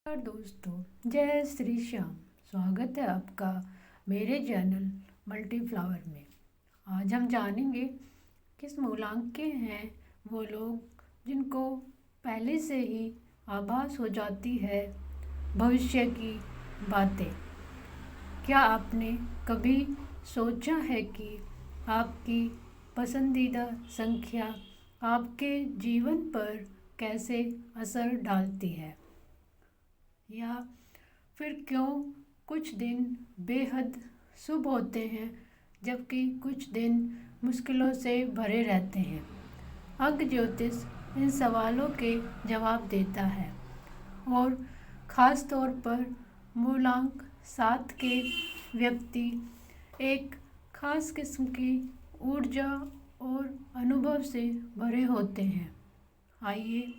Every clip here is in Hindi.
नमस्कार दोस्तों, जय श्री श्याम। स्वागत है आपका मेरे चैनल मल्टी फ्लावर में। आज हम जानेंगे किस मूलांक के हैं वो लोग जिनको पहले से ही आभास हो जाती है भविष्य की बातें। क्या आपने कभी सोचा है कि आपकी पसंदीदा संख्या आपके जीवन पर कैसे असर डालती है? या फिर क्यों कुछ दिन बेहद शुभ होते हैं जबकि कुछ दिन मुश्किलों से भरे रहते हैं? अंक ज्योतिष इन सवालों के जवाब देता है और ख़ास तौर पर मूलांक 7 के व्यक्ति एक खास किस्म की ऊर्जा और अनुभव से भरे होते हैं। आइए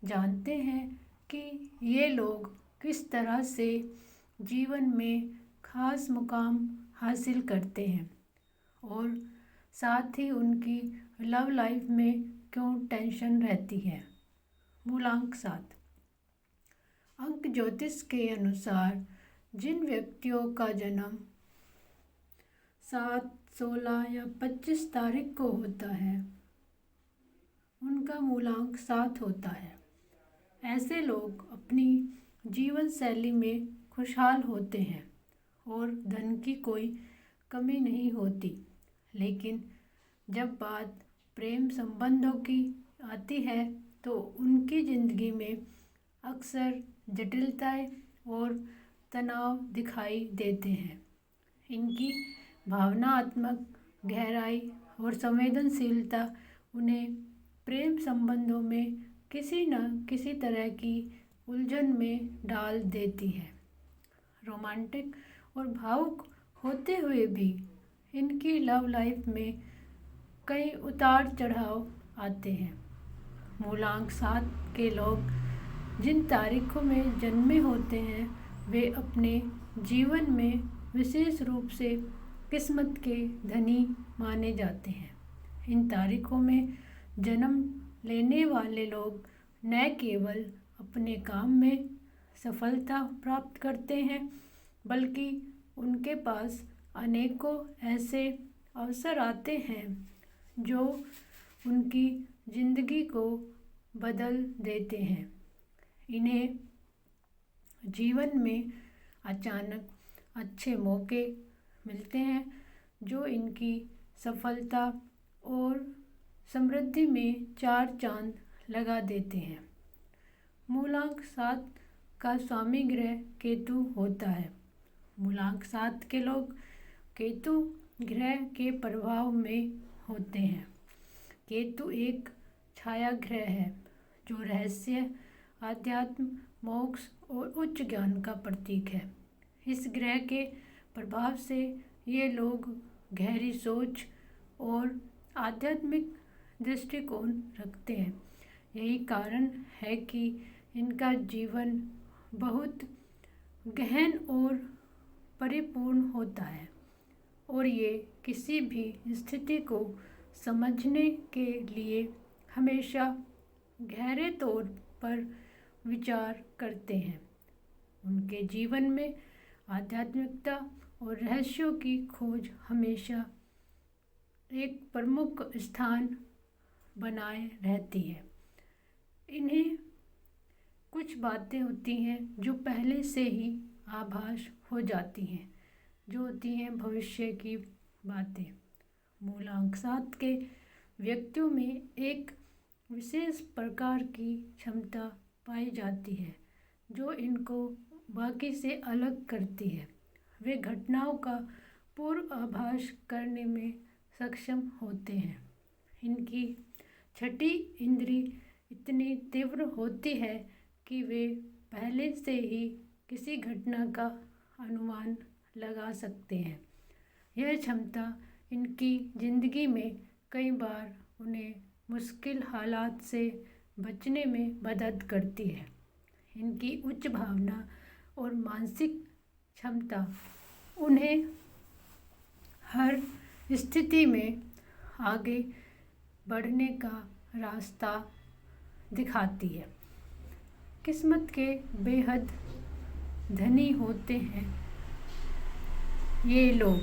जानते हैं कि ये लोग किस तरह से जीवन में खास मुकाम हासिल करते हैं और साथ ही उनकी लव लाइफ में क्यों टेंशन रहती है। मूलांक 7 अंक ज्योतिष के अनुसार जिन व्यक्तियों का जन्म 7, 16 या 25 तारीख को होता है उनका मूलांक 7 होता है। ऐसे लोग अपनी जीवन शैली में खुशहाल होते हैं और धन की कोई कमी नहीं होती, लेकिन जब बात प्रेम संबंधों की आती है तो उनकी ज़िंदगी में अक्सर जटिलताएं और तनाव दिखाई देते हैं। इनकी भावनात्मक गहराई और संवेदनशीलता उन्हें प्रेम संबंधों में किसी न किसी तरह की उलझन में डाल देती है। रोमांटिक और भावुक होते हुए भी इनकी लव लाइफ में कई उतार चढ़ाव आते हैं। मूलांक 7 के लोग जिन तारीखों में जन्मे होते हैं वे अपने जीवन में विशेष रूप से किस्मत के धनी माने जाते हैं। इन तारीखों में जन्म लेने वाले लोग न केवल अपने काम में सफलता प्राप्त करते हैं बल्कि उनके पास अनेकों ऐसे अवसर आते हैं जो उनकी ज़िंदगी को बदल देते हैं। इन्हें जीवन में अचानक अच्छे मौके मिलते हैं जो इनकी सफलता और समृद्धि में 4 चांद लगा देते हैं। मूलांक 7 का स्वामी ग्रह केतु होता है। मूलांक 7 के लोग केतु ग्रह के प्रभाव में होते हैं। केतु एक छाया ग्रह है जो रहस्य, आध्यात्म, मोक्ष और उच्च ज्ञान का प्रतीक है। इस ग्रह के प्रभाव से ये लोग गहरी सोच और आध्यात्मिक दृष्टिकोण रखते हैं। यही कारण है कि इनका जीवन बहुत गहन और परिपूर्ण होता है और ये किसी भी स्थिति को समझने के लिए हमेशा गहरे तौर पर विचार करते हैं। उनके जीवन में आध्यात्मिकता और रहस्यों की खोज हमेशा एक प्रमुख स्थान बनाए रहती है। इन्हें कुछ बातें होती हैं जो पहले से ही आभास हो जाती हैं, जो होती हैं भविष्य की बातें। मूलांक 7 के व्यक्तियों में एक विशेष प्रकार की क्षमता पाई जाती है जो इनको बाकी से अलग करती है। वे घटनाओं का पूर्व आभास करने में सक्षम होते हैं। इनकी छठी इंद्री इतनी तीव्र होती है कि वे पहले से ही किसी घटना का अनुमान लगा सकते हैं। यह क्षमता इनकी ज़िंदगी में कई बार उन्हें मुश्किल हालात से बचने में मदद करती है। इनकी उच्च भावना और मानसिक क्षमता उन्हें हर स्थिति में आगे बढ़ने का रास्ता दिखाती है। किस्मत के बेहद धनी होते हैं ये लोग।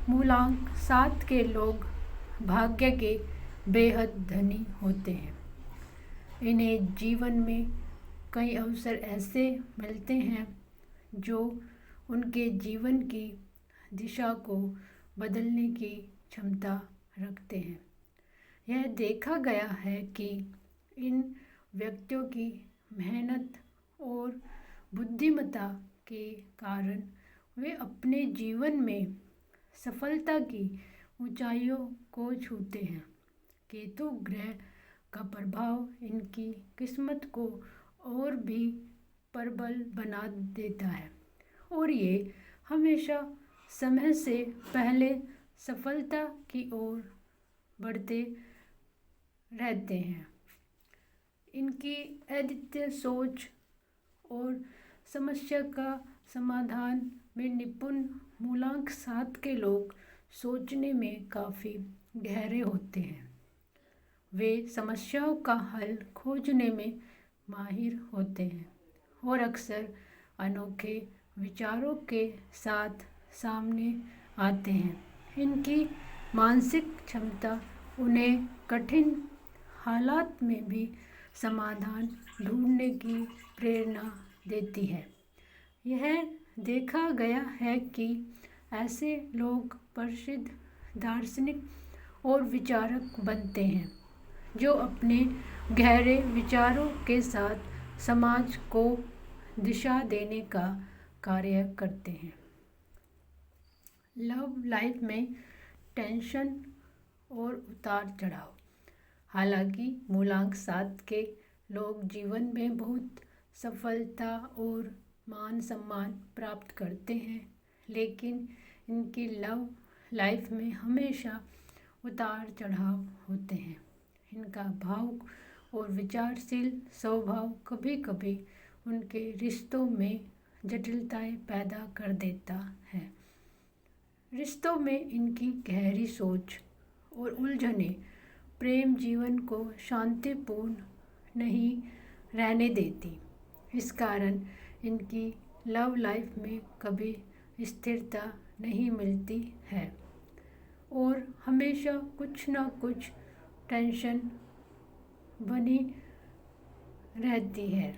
मूलांक 7 के लोग भाग्य के बेहद धनी होते हैं। इन्हें जीवन में कई अवसर ऐसे मिलते हैं जो उनके जीवन की दिशा को बदलने की क्षमता रखते हैं। यह देखा गया है कि इन व्यक्तियों की मेहनत और बुद्धिमत्ता के कारण वे अपने जीवन में सफलता की ऊंचाइयों को छूते हैं। केतु ग्रह का प्रभाव इनकी किस्मत को और भी प्रबल बना देता है और ये हमेशा समय से पहले सफलता की ओर बढ़ते रहते हैं। इनकी अद्वितीय सोच और समस्या का समाधान में निपुण मूलांक 7 के लोग सोचने में काफ़ी गहरे होते हैं। वे समस्याओं का हल खोजने में माहिर होते हैं और अक्सर अनोखे विचारों के साथ सामने आते हैं। इनकी मानसिक क्षमता उन्हें कठिन हालात में भी समाधान ढूंढने की प्रेरणा देती है। यह देखा गया है कि ऐसे लोग प्रसिद्ध दार्शनिक और विचारक बनते हैं जो अपने गहरे विचारों के साथ समाज को दिशा देने का कार्य करते हैं। लव लाइफ में टेंशन और उतार चढ़ाव। हालांकि मूलांक 7 के लोग जीवन में बहुत सफलता और मान सम्मान प्राप्त करते हैं, लेकिन इनकी लव लाइफ में हमेशा उतार चढ़ाव होते हैं। इनका भावुक और विचारशील स्वभाव कभी कभी उनके रिश्तों में जटिलताएं पैदा कर देता है। रिश्तों में इनकी गहरी सोच और उलझनें प्रेम जीवन को शांतिपूर्ण नहीं रहने देती। इस कारण इनकी लव लाइफ में कभी स्थिरता नहीं मिलती है और हमेशा कुछ ना कुछ टेंशन बनी रहती है।